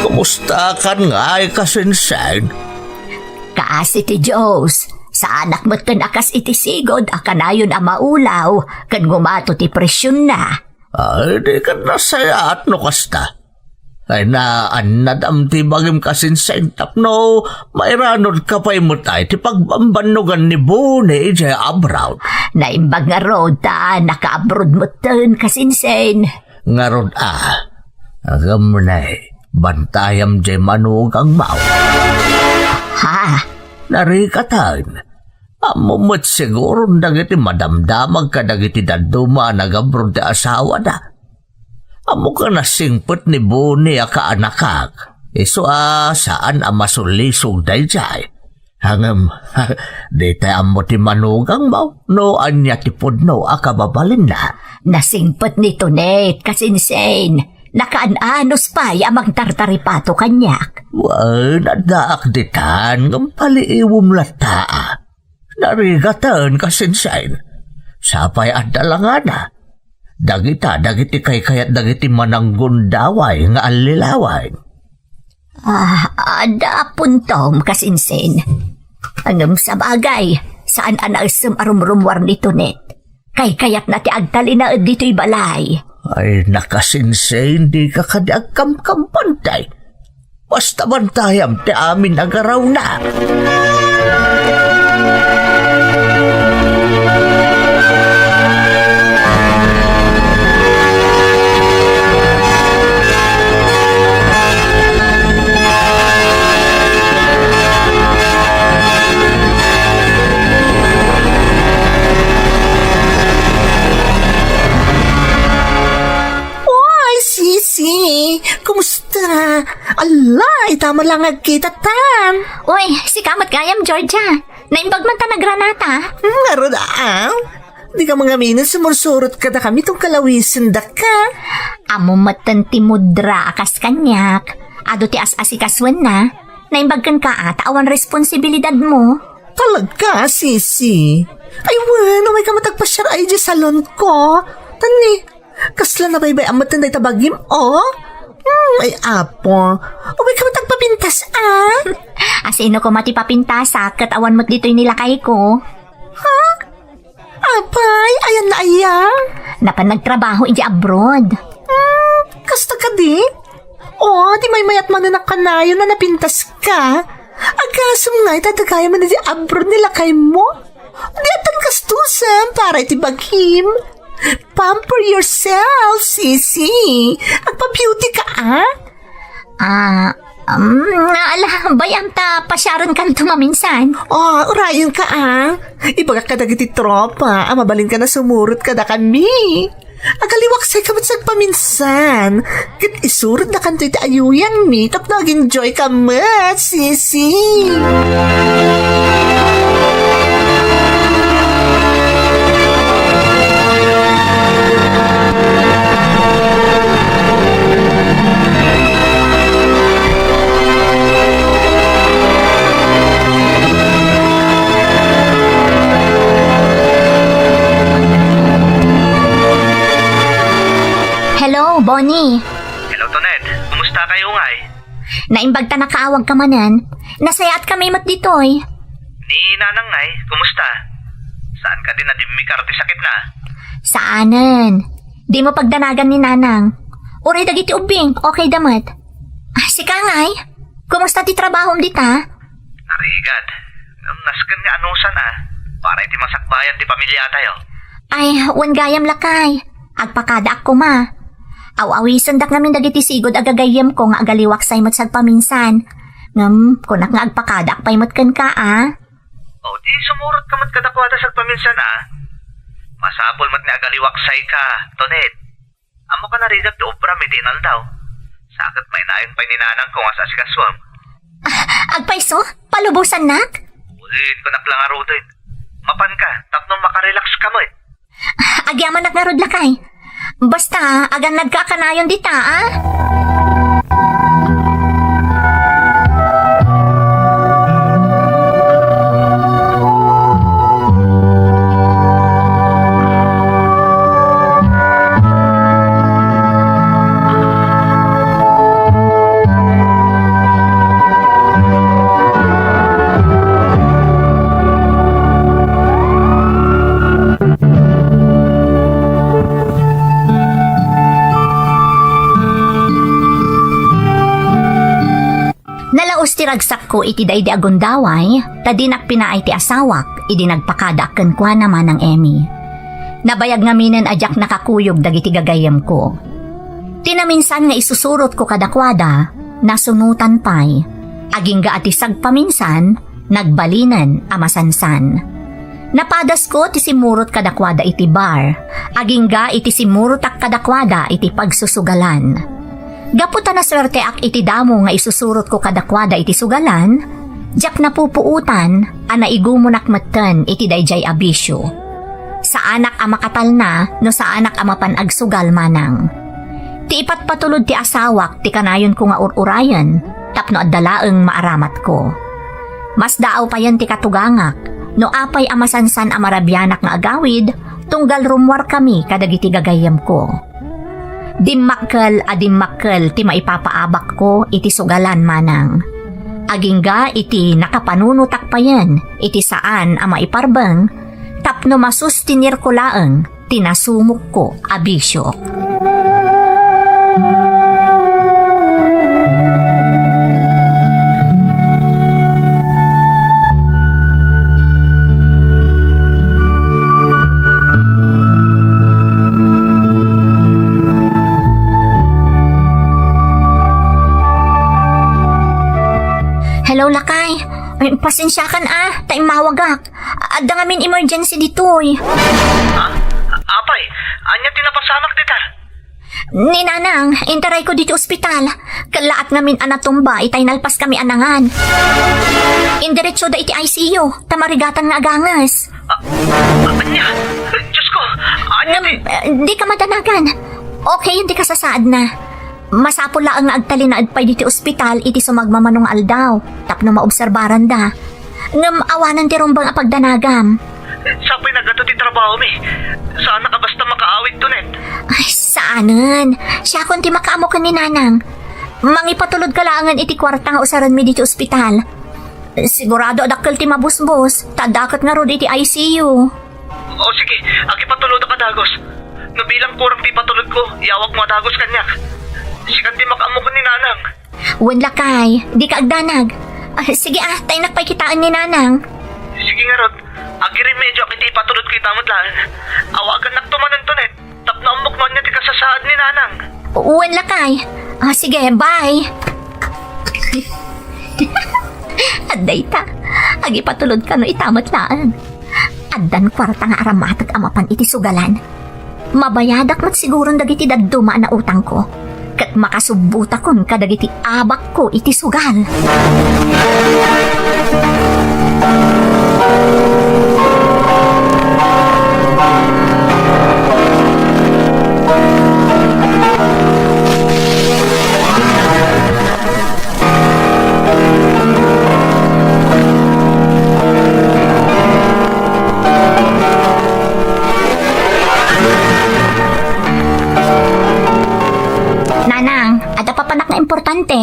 Kumusta kan nga ay kasinsan? Kasi ti Diyos, sa anak mo't kan akas iti sigod, akanayon ang maulaw, kan gumato ti presyon na. Ay, di ka nasaya at no kasta. Ay naanadam ti bagim kasinsan tapno, mairanod ka pa'y mutay ti pagbambanugan ni Bunay jay abraw. Naimbag nga rod ta, naka-abroad mo tan kasinsen. Nga rod agam na bantayam jay manugang mau. Ha? Narikatan. Amumot siguro dagiti madamdamag ka dagiti daduma nagabrod ti asawa da. Amo ka nasingpot ni Bunay ka anakak. Iso saan masulisog dayjay. Hangam, di tayo mo ti manugang mau. No anya ti pudno akababalin na. Nasingpot ni Tonet kasinsen. Nakaanos pa yamang tartaripato kanyak. Well, nadaak ditan ng paliiwom lata. Narigatan kasinsain. Sapay at dalangana. Dagiti kay dagiti mananggun daway nga alilaway. Ada puntom kasinsen. Angam sa bagay, saan anasam arumrumwar ni Tonet. Kayat na ti agtali na dito'y balay. Ay, nakasinsay, hindi ka kadagkam-kampantay. Basta bantayam, ti amin agaraw na. Kumusta? Alay, tama lang agkita tan. Uy, si Kamat Gayam, Georgia. Naimbag man ta nagranata. Ngaro da di ka mga minan sumursurot ka da kami tong kalawisin da ka. Amo matan ti mudra akas kanyak. Ado ti as-asikaswan na. Naimbag kan ka awan responsibilidad mo. Talaga, sisi. Ay, bueno, may ka matagpasyar ay di salon ko. Tani, kasla na baybay ang matanday tabagim, ay, apo. O may ka matagpapintas, Asino ko matipapintasa, katawan mo't dito'y nilakay ko. Ha? Apay, ayan na ayan. Napan nagtrabaho iji abroad. Kasta ka di? Di may mayat mananak ka na yun na napintas ka. Agasam nga, itatagaya mo na di abroad nilakay mo. Di atan kastusan para itibaghim. Pamper yourself, sisi. Agpa-beauty ka, bayam ta pasyaran kan tumaminsan. Urayon ka, Ibaga ka dagiti tropa, mabalin ka na sumurot ka da kami. Agaliwaksay ka ba't paminsan? Kat isurod na kanto iti ayuyang mi, tap nag-enjoy ka mat, sisi. Hello, Bonnie. Hello, Tonet. Kumusta kayo ngay? Naimbag ta nakaawag ka manan. Nasayaat kami mat ditoy. Ni Nanang ngay, kumusta? Saan ka din na di may karate sakit na? Saanan? Di mo pagdanagan ni Nanang. Uray dagiti ubing, okay damat. Si Kangay, kumusta ti trabaho dita? Narigad. Naskan nga anusan para iti masakbayan ti pamilya tayo. Ay, wan gayam lakay. Agpakada ako ma. Aw-awisan dak namin dagiti sigod agagayam ko nga agaliwaksay mat sagpaminsan. Kunak nga agpakada akpay mat kan ka O di sumurot ka mat kadakwada sagpaminsan Masapol mat ni agaliwaksay ka, Tonet. Amo ka narigad to obra medicinal daw. Sakit may nayon pa ni Nanang ko nga sa sikaswam. Agpayso? Palubusan nak? Ulin ko naklang arudin. Mapan ka, tapno makarelax ka mo Agyaman nak narod lakay. Basta, agan nagkakanayon dita Nalaos ti ragsak ko iti daydi agundaway, tadinak pinaay ti asawak, idi nagpakada ken kwa naman ng Emmy. Nabayag nga minen ajak nakakuyog dagiti gagayam ko. Tinaminsan nga isusurot ko kadakwada, nasunutan pay, aging ga ati sagpaminsan, nagbalinan amasansan. Napadas ko ti simurot kadakwada iti bar, aging ga iti simurotak kadakwada iti pagsusugalan. Gaputa na swerte ak iti damo nga isusurot ko kadakwada iti sugalan, jak napupuutan, igumonak matan iti dayjay abisyo. Sa anak amakatal na, no sa anak amapan agsugal manang. Ti ipat patulod ti asawak, ti kanayon ko nga ururayan, tapno addalaeng maaramat ko. Mas daaw pa yan ti katugangak, no apay amasansan amarabyanak nga agawid, tunggal rumwar kami kadagiti gagayam ko. Dimmakkel ti maipapaabak ko iti sugalan manang. Agingga iti nakapanunutak pa yan iti saan ama iparbang tapno masustinir ko laeng tinasumok ko abisyo. Hello, Lakay. Ay, pasensya kan tayo mawagak. Adda ngamin emergency ditoy. Apay, anya tinapasamak dita? Ni Nanang, interay ko dito ospital. Kalaat ngamin anatumba, itay nalpas kami anangan. Indiretso da iti ICU, tamarigatan nga agangas. Anya? Diyos ko, anya Di ka madanagan. Okay, hindi ka sasaad na. Masapol lang nga agtali na agpay diti ospital iti sumagmamanong aldaw, tapno maobserbaran da. Ngam awanan ti rumbang apagdanagam. Sapay nagato ti trabaho mi. Saan ka basta makaawit to, Net? Ay, saanan? Siya kung ti makaamo ka ni Nanang. Mangipatulod ka laangan iti kwarta nga usaran mi diti ospital. Sigurado adakkel ti mabusbos, tadakat nga ro iti ICU. O sige, agipatulod ka dagos. Nabilang kurang ti patulod ko, iawak mo dagos kanyak. Sikat di makaamok ni Nanang. Wen Lakay, di ka agdanag. Sige tayo nakpakitaan ni Nanang. Sige nga Rod, agirin medyo kiti ipatulod ko itamot lang. Awagan naktumanan to, Net. Tapno amok man niya ti kasasaad ni Nanang. Wen Lakay. Sige, bye. Aday ta, agipatulod ka no itamot laan. Addan kwarta nga aramatag amapan iti sugalan. mabayadak mat sigurong dagiti dadduma na utang ko. Kat makasubuta kon kadagiti abak ko iti sugal. Nanang, ada pa panak na importante.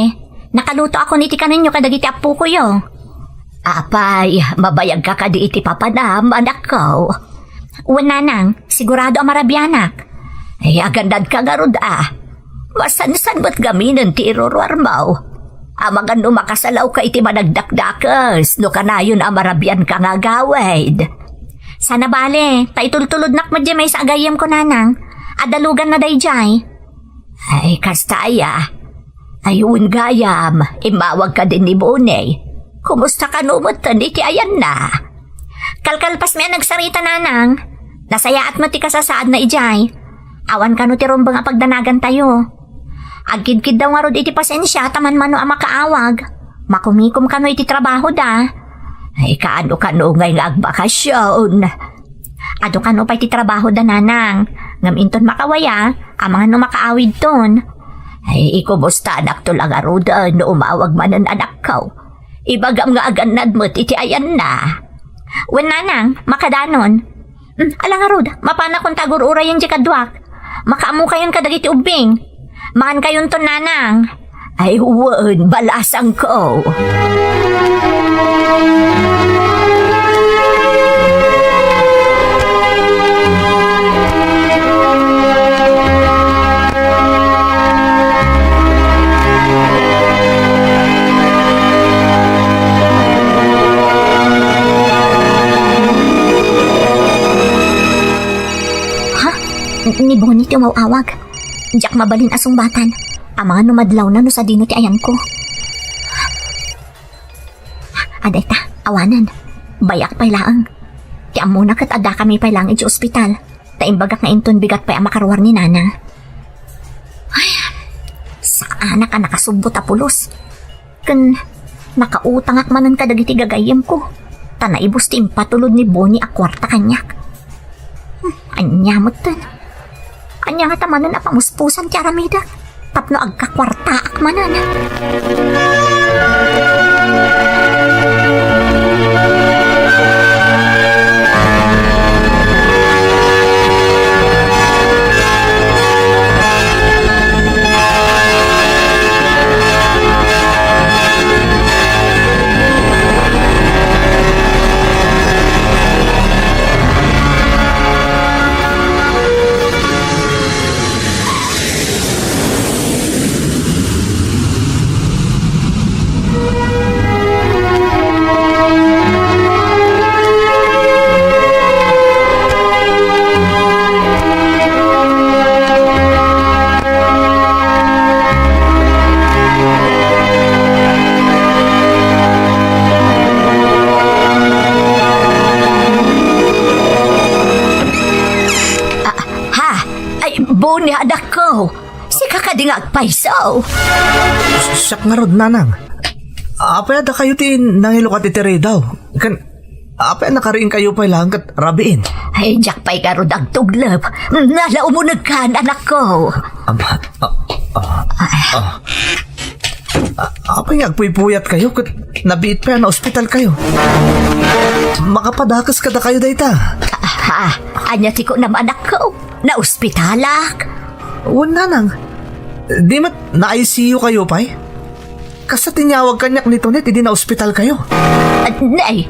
Nakaluto ako niti kaninyo kadagiti apu ko yo. Apay, mabayag ka kadi iti papanam, anak ko. Uwan nanang, sigurado ang marabyanak. Ay, agandad ka garud Masan-san ba't gaminan ti iruruar mo? Amagan no makasalaw ka iti managdakdakas, no kanayon amarabyan ka nga gawid. Sana bale, taitultulod nak madya may sa agayam ko nanang. Adalugan na dayjay. Ay, kastaya. Ayun gayam, imawag ka din ni Boney. Kumusta ka numutan, iti ayan na. Kalkalpas may nagsarita nanang. Nasayaat mo ti kasasaad na ijay. Awan ka no ti rumbang apagdanagan tayo. Agkid-kid daw nga rod iti pasensya, taman mano ang makaawag. Makumikom ka no iti trabaho da. Ay, kaano-kano ngay nga agbakasyon. Ado ka no pa iti trabaho da nanang. Ngaminton makawaya, amang no makaawid ton. Ay, ikumusta anak to lang aruda no umawag manan anak ko. Ibagam nga aganad mo't iti ayan na. Wen nanang, makadanon. Alang arud, mapana kong tagur-ura yung jikadwak. Makaamu kayon kadagiti ubing. Makan kayon to nanang. Ay, wen, balasang ko. Ni Bonnie ti umawawag. Diyak mabalin asong batan. Ang mga numadlaw na no sa dino ti ayan ko. Aday ta, awanan. Bayak pa'y laang. Ti amuna kat ada kami pa'y lang iti ospital. Ta imbagak na inton bigat pa'y amakarwar ni nana. Ay, sa anak ka nakasubot a pulos. Kan nakautang akmanan ka dagiti gagayem ko. Ta naibos ti impatulod ni Bonnie a kwarta kanyak. Anyamot tan. Anya nga tamanan na pamuspusan ti aramida. Tapno agkakwarta akmanan. Bonnie, anak ko. Si kakadingag paisaw. Siyak nga rod, nanang. Apay ada kayo ti nangilo ka titiri daw. Kan, apay nakariin kayo pa'y lang kat rabiin. Ay, jak pa'y karod ang tuglap. Nala umunag ka, anak ko. Apay nagpuypuyat kayo kat nabiit pa na ospital kayo. Makapadakas kada kayo dayta. Anya ti ko naman anak ko. Na ospitalak. Nanang. Di mat na-ICU kayo pa'y? Kasa tinyawag kanyak nito net, hindi na ospital kayo. Nay,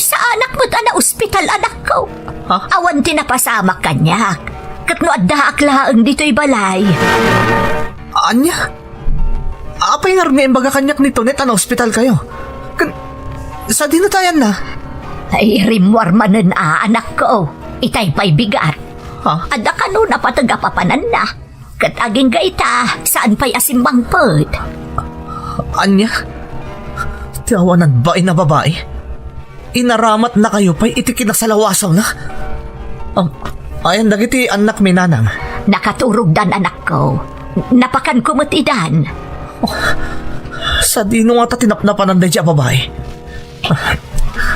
sa anak mo ta na ospital anak ko. Ha? Awan tinapasamak kanyak. Katno adda aklaang dito'y balay. Anya? Apay nga rin baga kanyak nito net, na ospital kayo. Sa dinatayan na? Ay, rimwar manan anak ko. Itay pa'y bigat. Ha? Ada ka no na patagapapanan na. Kat aging gaita, saan pa'y asimbang pod? Anya? Tiyawanan ba na babae? Inaramat na kayo pa'y iti kinasalawasaw na? Ayan, dagiti anak mi nanang. Nakaturog dan anak ko. Napakan kumutidan. Sa dino nga ta tinapnapan ng dadya babae.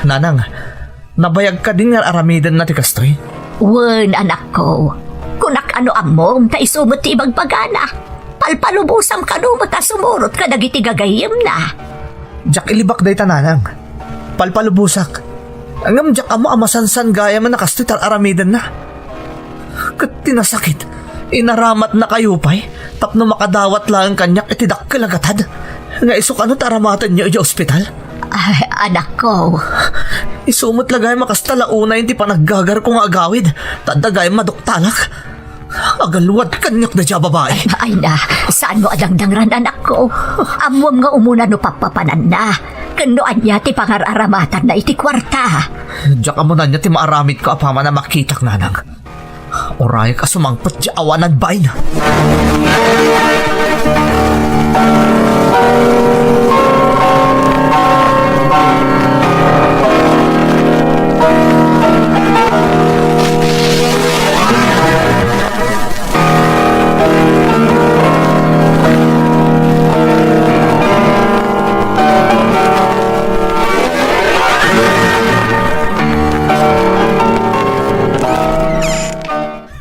Nanang, nabayag ka din nga aramidan na ti kastoy. Wen, anak ko. Kunak ano amom, ta isumot ti ibang pagana. Palpalubusam ka no, mata sumurot ka dagiti gagayim na. Jak ilibak day ta nanang. Palpalubusak. Angam jak amo amasansan gaya man nakastoy tar aramidan na. Kat tinasakit. Inaramat na kayo pa'y. Tapno makadawat lang kanyak itidak kalagatad. Nga isok ano taramatan niyo i ospital. Ay, anak ko. Isumot lagay makastala una hindi pa naggagar kong agawid. Tadagay maduktalak. Agalwad kanyak na dya babae. Ay na, saan mo adangdangran anak ko? Amwam nga umuna no papapanan na. Kanoan niya ti pangararamatan na iti kwarta. Diyak amo na niya ti maaramid ko apama na makitak nanang. Oray ka sumangpot di awanan bain.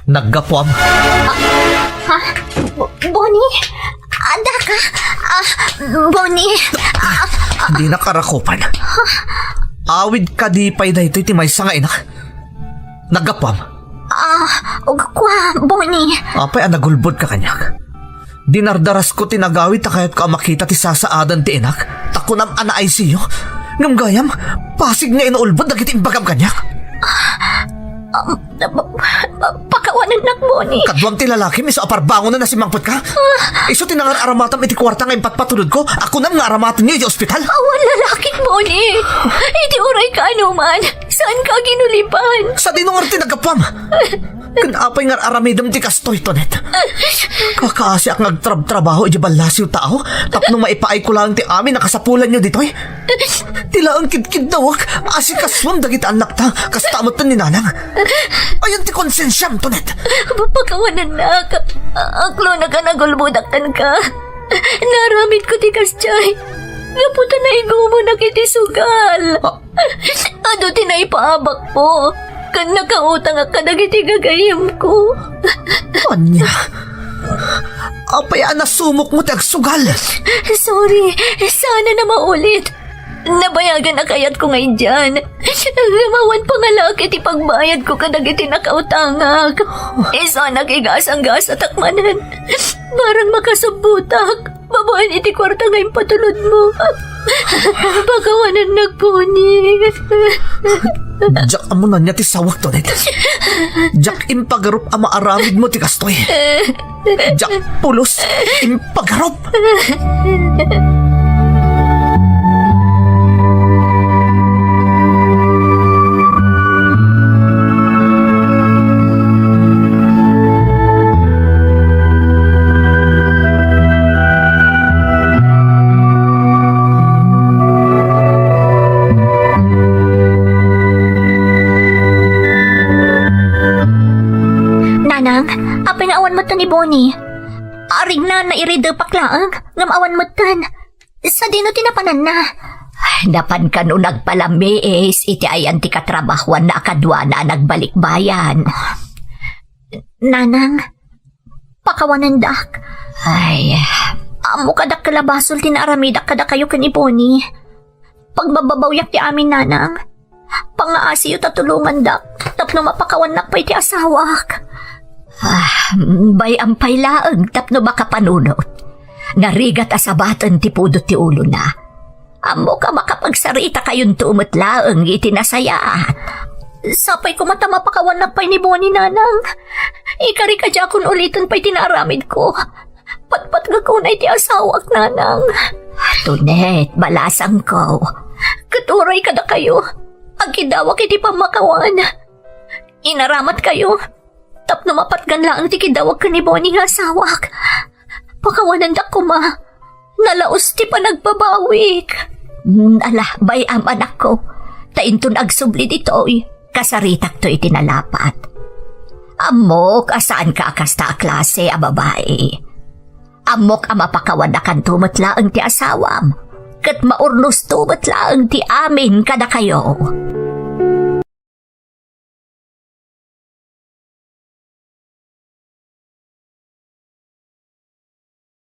Naggapuam. Ha? Bonnie? Anda ka? Bonnie? Hindi nakarakupan. Awid ka di pa'y dahito iti may sanga inak. Naggapuam. Kwa, Bonnie? Apay nagulbod ka kanyak. Dinardaras ko tinagawid ta kaya't ka makita ti sasaadan ti inak. Takunam ana ICU. Ngam gayam, pasig nga inuulbod dagiti imbagam kanyak. Pakawanan nak, Bonnie. Kadwam ti lalaki, miso aparbangon na nasimangpot ka. Iso tinangar aramatam iti kwarta nga impatpatulod ko. Ako nam nga aramatan niyo iti ospital. Awan lalaki, Bonnie. Iti uray ka anuman. Saan ka ginulipan? Sa dinungar tinagapam. Kanapay nga aramidam ti kastoy, Tonet. Kakaasi ak nagtrabaho iti balasyo tao. Tapno maipaay ko lang ti amin nakasapulan nyo ditoy. Tila ang kidkid dawak. Asikaswam dagit anak ta. Kastamot ni nanang. Ayan ti konsensyam, Tonet. Pagkawanan na ka. Aklo na ka nagulbudakan ka. Naramit ko ti kastyay. Naputa na igumo na kiti sugal. Ano tinaipaabak po. Kan nakautang ka dagiti gagayim ko. Anya? Apay nasumok mo ti agsugal. Sorry. Sana na maulit. Nabayagan na kayat ko ngayon dyan. Namawan pa nga laki ti pagbayad ko kadagiti nakautangag. Isa nakigasang-gas at takmanan. Barang makasubutak. Babahan iti kwarta ngayong patulod mo. Pagawanan nagpuni. Jak amo na niya ti sawak, Tonet. Jak impagarup ama aramid mo ti kastoy. Jak pulos impagarup. Ni Bonnie. Aring na nairide paklaang, ngam awan mutan. Sa dino tinapanan na. Napan ka no nagpalamiis, iti ayan ti katrabahuan na akadwa na nagbalik bayan. Nanang, pakawanan dak. Ay, amo kadak kalabasol tinaramidak kada kayo kan ni Bonnie. Pagbababawyak ti amin nanang. Pangaasi yu tatulungan dak, tapno mapakawanak pa iti asawak. Bay ampay laeng tapno baka panunot. Narigat asabatan ti pudot ti ulo na. Amo ka makapagsarita kayon tuumot laeng itinasaya. Sapay ko mata mapakawanak pa'y ni Bonnie nanang. Ikari ka dya kun ulitin pa'y tinaramid ko. Patpat gakunay ti asawak nanang. Tunet, balasang ko. Katuray ka na kayo. Agkidawak iti pamakawan. Inaramat kayo. Tapno mapatgan lang ti kidawag ka ni Bonnie nga asawak. Pakawanan da ko ma. Nalaos ti pa nagbabawik. Bay am anak ko. Tainton agsubli dito kasaritak to itinalapat. Amok, asaan ka akasta klase a babae? Amok ang mapakawadakan tumutlaang ti asawam, kat maurnos tumutlaang ti amin kada kayo.